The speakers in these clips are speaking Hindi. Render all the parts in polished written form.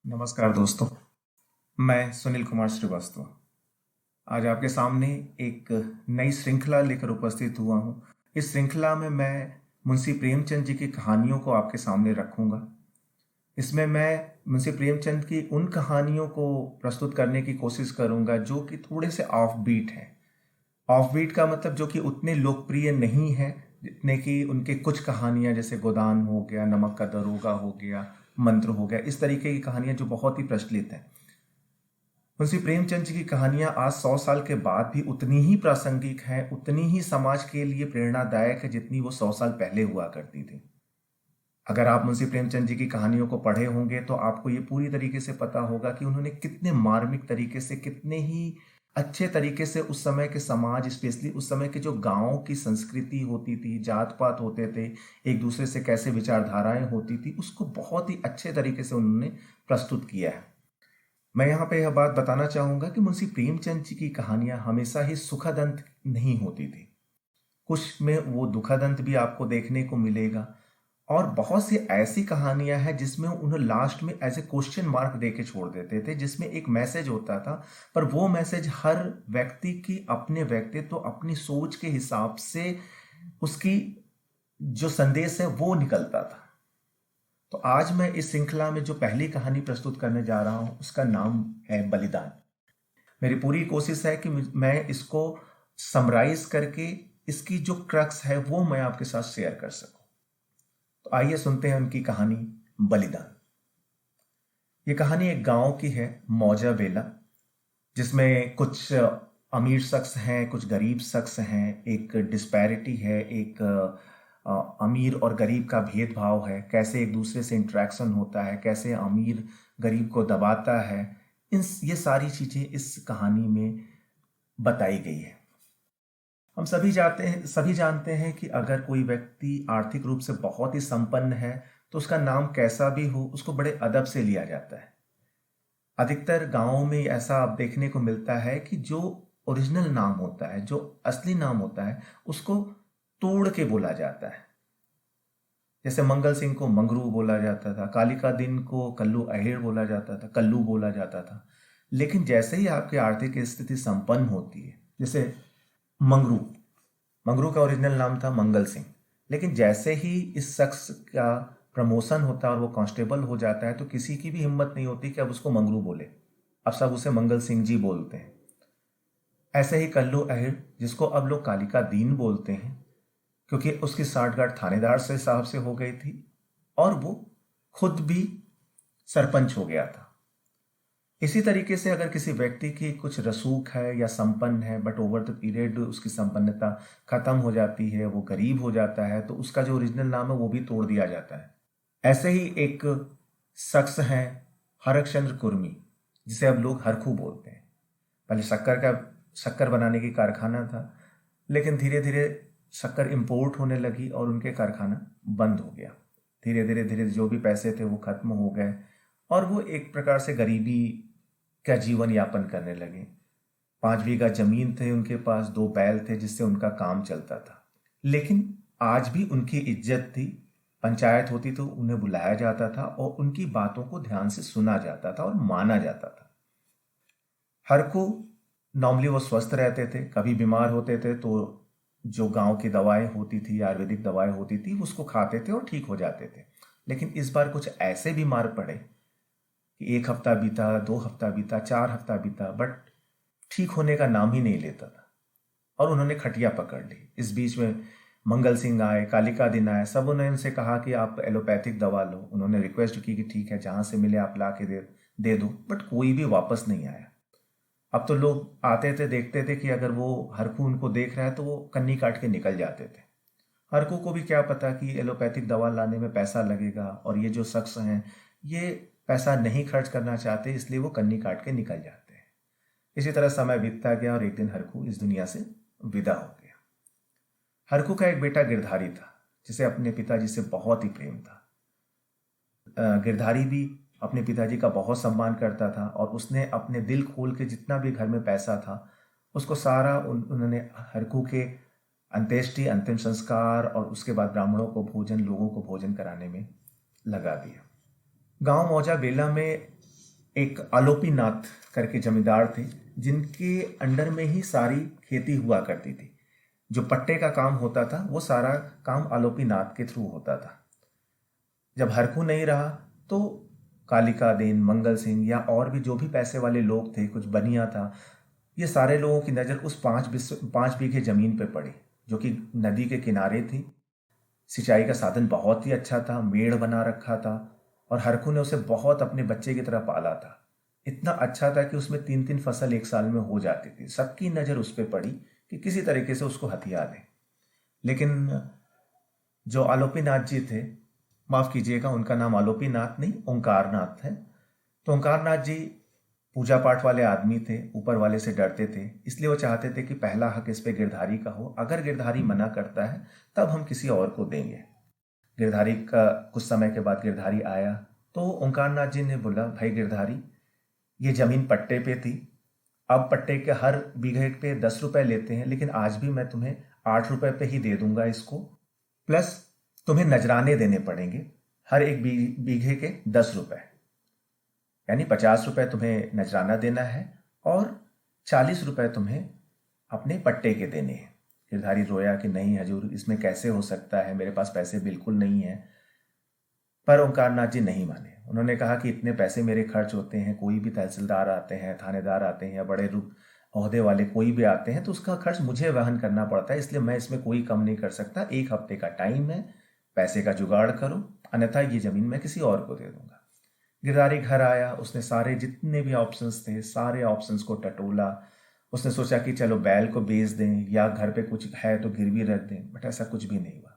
नमस्कार दोस्तों। मैं सुनील कुमार श्रीवास्तव आज आपके सामने एक नई श्रृंखला लेकर उपस्थित हुआ हूँ। इस श्रृंखला में मैं मुंशी प्रेमचंद जी की कहानियों को आपके सामने रखूंगा। इसमें मैं मुंशी प्रेमचंद की उन कहानियों को प्रस्तुत करने की कोशिश करूंगा जो कि थोड़े से ऑफ बीट हैं। ऑफ बीट का मतलब जो कि उतने लोकप्रिय नहीं है जितने कि उनके कुछ कहानियां, जैसे गोदान हो गया, नमक का दरोगा हो गया, मंत्र हो गया, इस तरीके की कहानियां जो बहुत ही प्रचलित हैं। मुंशी प्रेमचंद जी की कहानियां आज 100 साल के बाद भी उतनी ही प्रासंगिक हैं, उतनी ही समाज के लिए प्रेरणादायक है जितनी वो 100 साल पहले हुआ करती थी। अगर आप मुंशी प्रेमचंद जी की कहानियों को पढ़े होंगे तो आपको ये पूरी तरीके से पता होगा कि उन्होंने कितने मार्मिक तरीके से, कितने ही अच्छे तरीके से उस समय के समाज, स्पेशली उस समय के जो गांवों की संस्कृति होती थी, जात पात होते थे, एक दूसरे से कैसे विचारधाराएं होती थी, उसको बहुत ही अच्छे तरीके से उन्होंने प्रस्तुत किया है। मैं यहाँ पे यह बात बताना चाहूंगा कि मुंशी प्रेमचंद जी की कहानियां हमेशा ही सुखद अंत नहीं होती थी। कुछ में वो दुखद अंत भी आपको देखने को मिलेगा, और बहुत सी ऐसी कहानियां हैं जिसमें उन्हें लास्ट में एज ए क्वेश्चन मार्क दे के छोड़ देते थे, जिसमें एक मैसेज होता था, पर वो मैसेज हर व्यक्ति की अपने व्यक्तित्व, अपनी सोच के हिसाब से उसकी जो संदेश है वो निकलता था। तो आज मैं इस श्रृंखला में जो पहली कहानी प्रस्तुत करने जा रहा हूं उसका नाम है बलिदान। मेरी पूरी कोशिश है कि मैं इसको समराइज करके इसकी जो क्रक्स है वो मैं आपके साथ शेयर कर सकूं। तो आइए सुनते हैं उनकी कहानी बलिदान। ये कहानी एक गांव की है, मौजा बेला, जिसमें कुछ अमीर शख्स हैं, कुछ गरीब शख्स हैं, एक डिस्पैरिटी है, एक अमीर और गरीब का भेदभाव है, कैसे एक दूसरे से इंटरेक्शन होता है, कैसे अमीर गरीब को दबाता है। ये सारी चीजें इस कहानी में बताई गई है। हम सभी जानते हैं कि अगर कोई व्यक्ति आर्थिक रूप से बहुत ही संपन्न है तो उसका नाम कैसा भी हो, उसको बड़े अदब से लिया जाता है। अधिकतर गांवों में ऐसा आप देखने को मिलता है कि जो ओरिजिनल नाम होता है, जो असली नाम होता है, उसको तोड़ के बोला जाता है। जैसे मंगल सिंह को मंगरू बोला जाता था, कालिका दिन को कल्लू अहिर बोला जाता था, कल्लू बोला जाता था। लेकिन जैसे ही आपकी आर्थिक स्थिति संपन्न होती है, जैसे मंगरू मंगरू का ओरिजिनल नाम था मंगल सिंह, लेकिन जैसे ही इस शख्स का प्रमोशन होता है और वो कांस्टेबल हो जाता है तो किसी की भी हिम्मत नहीं होती कि अब उसको मंगरू बोले, अब सब उसे मंगल सिंह जी बोलते हैं। ऐसे ही कल्लू अहिर, जिसको अब लोग कालिका दीन बोलते हैं, क्योंकि उसकी साठगांठ थानेदार से साहब से हो गई थी और वो खुद भी सरपंच हो गया था। इसी तरीके से अगर किसी व्यक्ति की कुछ रसूख है या संपन्न है, बट ओवर द पीरियड उसकी संपन्नता खत्म हो जाती है, वो गरीब हो जाता है, तो उसका जो ओरिजिनल नाम है वो भी तोड़ दिया जाता है। ऐसे ही एक शख्स है हरकचंद्र कुर्मी, जिसे अब लोग हरखू बोलते हैं। पहले शक्कर बनाने की कारखाना था, लेकिन धीरे धीरे शक्कर इंपोर्ट होने लगी और उनके कारखाना बंद हो गया। धीरे धीरे धीरे जो भी पैसे थे वो खत्म हो गए और वो एक प्रकार से गरीबी का जीवन यापन करने लगे। 5 बीघा जमीन थे उनके पास, 2 बैल थे जिससे उनका काम चलता था। लेकिन आज भी उनकी इज्जत थी। पंचायत होती तो उन्हें बुलाया जाता था और उनकी बातों को ध्यान से सुना जाता था और माना जाता था। हर को नॉर्मली वो स्वस्थ रहते थे, कभी बीमार होते थे तो जो गांव की दवाएं होती थी, आयुर्वेदिक दवाएं होती थी, उसको खाते थे और ठीक हो जाते थे। लेकिन इस बार कुछ ऐसे बीमार पड़े कि 1 हफ्ता बीता, 2 हफ्ता बीता, 4 हफ्ता बीता, बट ठीक होने का नाम ही नहीं लेता था और उन्होंने खटिया पकड़ ली। इस बीच में मंगल सिंह आए, कालिका दिन आए, सब उन्होंने उनसे कहा कि आप एलोपैथिक दवा लो। उन्होंने रिक्वेस्ट की कि ठीक है, जहां से मिले आप ला के दे दो, बट कोई भी वापस नहीं आया। अब तो लोग आते थे, देखते थे कि अगर वो हरकू उनको देख रहा है तो वो कन्नी काट के निकल जाते थे। हरकू को भी क्या पता कि एलोपैथिक दवा लाने में पैसा लगेगा और ये जो शख्स हैं ये पैसा नहीं खर्च करना चाहते, इसलिए वो कन्नी काट के निकल जाते हैं। इसी तरह समय बीतता गया और एक दिन हरकू इस दुनिया से विदा हो गया। हरकू का एक बेटा गिरधारी था, जिसे अपने पिताजी से बहुत ही प्रेम था। गिरधारी भी अपने पिताजी का बहुत सम्मान करता था और उसने अपने दिल खोल के जितना भी घर में पैसा था उसको सारा उन्होंने हरकू के अंत्येष्टि, अंतिम संस्कार और उसके बाद ब्राह्मणों को भोजन, लोगों को भोजन कराने में लगा दिया। गांव मौजा बेला में एक आलोपी नाथ करके जमींदार थे, जिनके अंडर में ही सारी खेती हुआ करती थी। जो पट्टे का काम होता था वो सारा काम आलोपी नाथ के थ्रू होता था। जब हरखू नहीं रहा तो कालिका देन, मंगल सिंह या और भी जो भी पैसे वाले लोग थे, कुछ बनिया था, ये सारे लोगों की नज़र उस 5 बीघे ज़मीन पे पड़ी, जो कि नदी के किनारे थी। सिंचाई का साधन बहुत ही अच्छा था, मेड़ बना रखा था, और हरखू ने उसे बहुत अपने बच्चे की तरह पाला था। इतना अच्छा था कि उसमें 3-3 फसल एक साल में हो जाती थी। सबकी नज़र उस पर पड़ी कि किसी तरीके से उसको हथिया दें। लेकिन जो आलोपी नाथ जी थे, माफ़ कीजिएगा, उनका नाम आलोपी नाथ नहीं, ओंकार नाथ है। तो ओंकार नाथ जी पूजा पाठ वाले आदमी थे, ऊपर वाले से डरते थे, इसलिए वो चाहते थे कि पहला हक इस पे गिरधारी का हो। अगर गिरधारी मना करता है तब हम किसी और को देंगे। गिरधारी का कुछ समय के बाद गिरधारी आया तो ओंकार नाथ जी ने बोला, भाई गिरधारी, ये जमीन पट्टे पे थी, अब पट्टे के हर बीघे पे 10 रुपए लेते हैं, लेकिन आज भी मैं तुम्हें 8 रुपए पे ही दे दूंगा इसको, प्लस तुम्हें नजराने देने पड़ेंगे, हर एक बीघे के 10 रुपए, यानी 50 रुपए तुम्हें नजराना देना है और 40 रुपए तुम्हें अपने पट्टे के देने हैं। गिरधारी रोया कि नहीं हजूर, इसमें कैसे हो सकता है, मेरे पास पैसे बिल्कुल नहीं है। पर ओंकार नाथ जी नहीं माने। उन्होंने कहा कि इतने पैसे मेरे खर्च होते हैं, कोई भी तहसीलदार आते हैं, थानेदार आते हैं, या बड़े रूप ओहदे वाले कोई भी आते हैं तो उसका खर्च मुझे वहन करना पड़ता है, इसलिए मैं इसमें कोई कम नहीं कर सकता। 1 हफ्ते का टाइम है, पैसे का जुगाड़ करो, अन्यथा ये ज़मीन मैं किसी और को दे दूंगा। गिरधारी घर आया, उसने सारे जितने भी ऑप्शंस थे, सारे ऑप्शंस को टटोला। उसने सोचा कि चलो बैल को बेच दें या घर पे कुछ है तो गिरवी रख दें, बट ऐसा कुछ भी नहीं हुआ।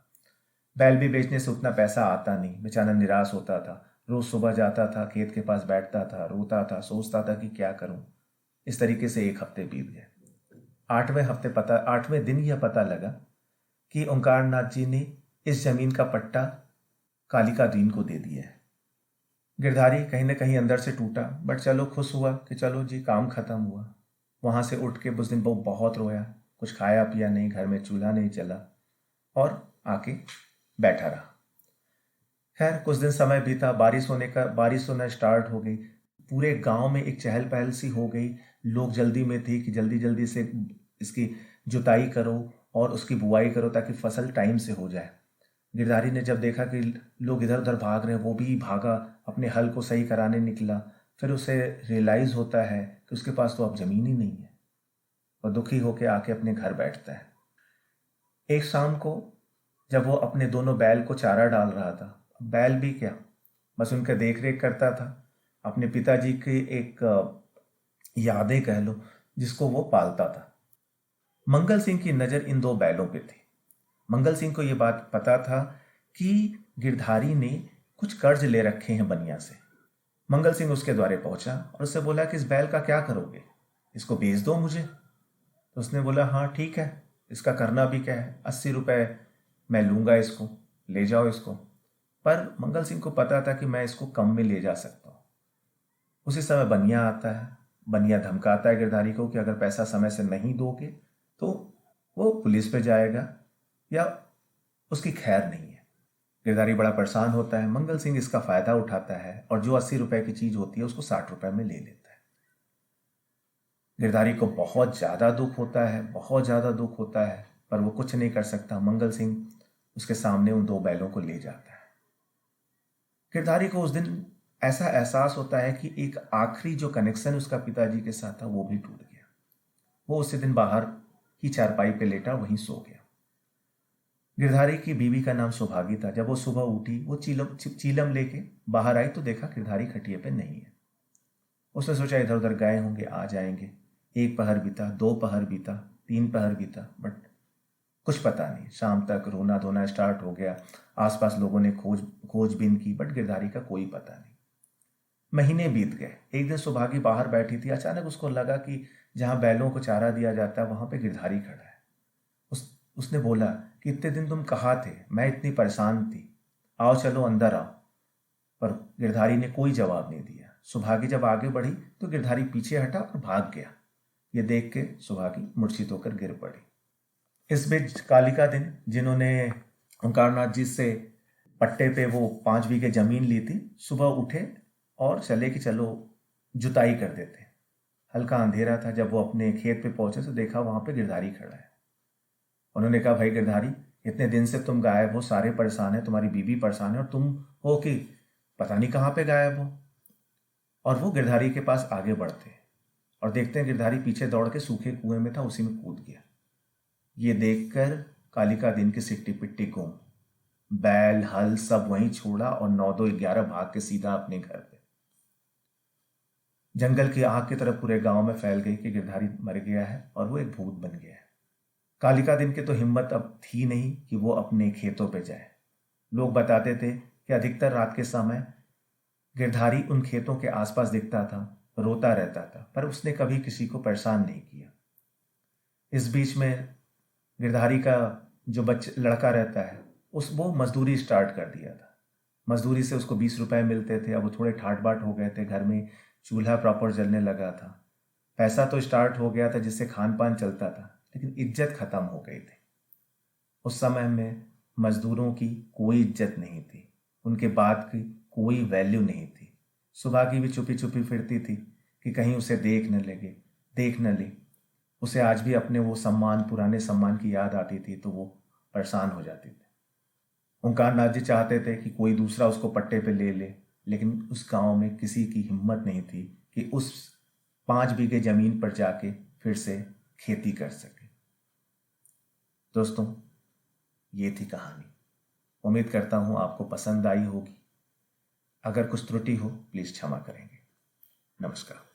बैल भी बेचने से उतना पैसा आता नहीं, बेचारा निराश होता था। रोज सुबह जाता था, खेत के पास बैठता था, रोता था, सोचता था कि क्या करूं। इस तरीके से 1 हफ्ते बीत गए। 8वें दिन यह पता लगा कि ओंकार नाथ जी ने इस जमीन का पट्टा कालिका दीन को दे दिया है। गिरधारी कहीं ना कहीं अंदर से टूटा, बट चलो खुश हुआ कि चलो जी, काम खत्म हुआ। वहां से उठ के उस दिन वो बहुत रोया, कुछ खाया पिया नहीं, घर में चूल्हा नहीं चला, और आके बैठा रहा। खैर कुछ दिन समय बीता, बारिश होना स्टार्ट हो गई। पूरे गांव में एक चहल पहल सी हो गई। लोग जल्दी में थे कि जल्दी जल्दी से इसकी जुताई करो और उसकी बुआई करो ताकि फसल टाइम से हो जाए। गिरधारी ने जब देखा कि लोग इधर उधर भाग रहे हैं, वो भी भागा, अपने हल को सही कराने निकला। फिर उसे रियलाइज होता है कि उसके पास तो अब जमीन ही नहीं है, और दुखी होकर आके अपने घर बैठता है। एक शाम को जब वो अपने दोनों बैल को चारा डाल रहा था, बैल भी क्या, बस उनका देख रेख करता था, अपने पिताजी की एक यादें कह लो जिसको वो पालता था। मंगल सिंह की नज़र इन 2 बैलों पे थी। मंगल सिंह को ये बात पता था कि गिरधारी ने कुछ कर्ज ले रखे हैं बनिया से। मंगल सिंह उसके द्वारे पहुंचा और उससे बोला कि इस बैल का क्या करोगे, इसको बेच दो मुझे। तो उसने बोला, हाँ ठीक है, इसका करना भी क्या है, 80 रुपए मैं लूंगा, इसको ले जाओ इसको। पर मंगल सिंह को पता था कि मैं इसको कम में ले जा सकता हूँ। उसी समय बनिया आता है। बनिया धमकाता है गिरधारी को कि अगर पैसा समय से नहीं दोगे तो वो पुलिस पे जाएगा या उसकी खैर नहीं है। गिरधारी बड़ा परेशान होता है। मंगल सिंह इसका फायदा उठाता है और जो 80 रुपए की चीज होती है उसको 60 रुपए में ले लेता है। गिरधारी को बहुत ज्यादा दुख होता है, बहुत ज्यादा दुख होता है, पर वो कुछ नहीं कर सकता। मंगल सिंह उसके सामने उन 2 बैलों को ले जाता है। गिरधारी को उस दिन ऐसा एहसास होता है कि एक आखिरी जो कनेक्शन उसका पिताजी के साथ था वो भी टूट गया। वो उसी दिन बाहर ही चारपाई पे लेटा वहीं सो गया। गिरधारी की बीवी का नाम सुभागी था। जब वो सुबह उठी, वो चीलम लेके बाहर आई तो देखा गिरधारी खटिए पे नहीं है। उसने सोचा इधर उधर गए होंगे, आ जाएंगे। 1 पहर बीता, 2 पहर बीता, 3 पहर बीता, बट कुछ पता नहीं। शाम तक रोना धोना स्टार्ट हो गया। आसपास लोगों ने खोजबीन की, बट गिरधारी का कोई पता नहीं। महीने बीत गए। एक दिन सुभागी बाहर बैठी थी, अचानक उसको लगा कि जहां बैलों को चारा दिया जाता है वहां पे गिरधारी खड़ा है। उसने बोला कि इतने दिन तुम कहाँ थे, मैं इतनी परेशान थी, आओ चलो अंदर आओ। पर गिरधारी ने कोई जवाब नहीं दिया। सुभागी जब आगे बढ़ी तो गिरधारी पीछे हटा और भाग गया। ये देख के सुभागी मूर्छित होकर गिर पड़ी। इस बीच कालिका दिन, जिन्होंने ओंकारनाथ जी से पट्टे पे वो 5 बीघे जमीन ली थी, सुबह उठे और चले कि चलो जुताई कर देते। हल्का अंधेरा था। जब वो अपने खेत पे पहुंचे तो देखा वहां पे गिरधारी खड़ा है। उन्होंने कहा, भाई गिरधारी, इतने दिन से तुम गायब हो, सारे परेशान है, तुम्हारी बीवी परेशान है, और तुम हो कि पता नहीं कहाँ पे गायब हो। और वो गिरधारी के पास आगे बढ़ते हैं और देखते हैं गिरधारी पीछे दौड़ के सूखे कुएं में था, उसी में कूद गया। ये देखकर कालिका दिन की सिट्टी पिट्टी गुम। बैल हल सब वहीं छोड़ा और 9 2 11 भाग के सीधा अपने घर पे। जंगल की आग की तरफ पूरे गांव में फैल गई कि गिरधारी मर गया है और वो एक भूत बन गया है। कालिका दिन की तो हिम्मत अब थी नहीं कि वो अपने खेतों पे जाए। लोग बताते थे कि अधिकतर रात के समय गिरधारी उन खेतों के आसपास दिखता था, रोता रहता था, पर उसने कभी किसी को परेशान नहीं किया। इस बीच में गिरधारी का जो लड़का रहता है, उस वो मजदूरी स्टार्ट कर दिया था। मजदूरी से उसको 20 रुपए मिलते थे। अब वो थोड़े ठाट बाट हो गए थे, घर में चूल्हा प्रॉपर जलने लगा था, पैसा तो स्टार्ट हो गया था जिससे खान पान चलता था, लेकिन इज्जत खत्म हो गई थी। उस समय में मजदूरों की कोई इज्जत नहीं थी, उनके बात की कोई वैल्यू नहीं थी। सुबह की भी चुपी चुपी फिरती थी कि कहीं उसे देख न ले। उसे आज भी अपने वो सम्मान, पुराने सम्मान की याद आती थी तो वो परेशान हो जाती थी। ओंकार नाथ जी चाहते थे कि कोई दूसरा उसको पट्टे पे ले ले, लेकिन उस गांव में किसी की हिम्मत नहीं थी कि उस 5 बीघे जमीन पर जाके फिर से खेती कर सके। दोस्तों, ये थी कहानी। उम्मीद करता हूं आपको पसंद आई होगी। अगर कुछ त्रुटि हो प्लीज क्षमा करेंगे। नमस्कार।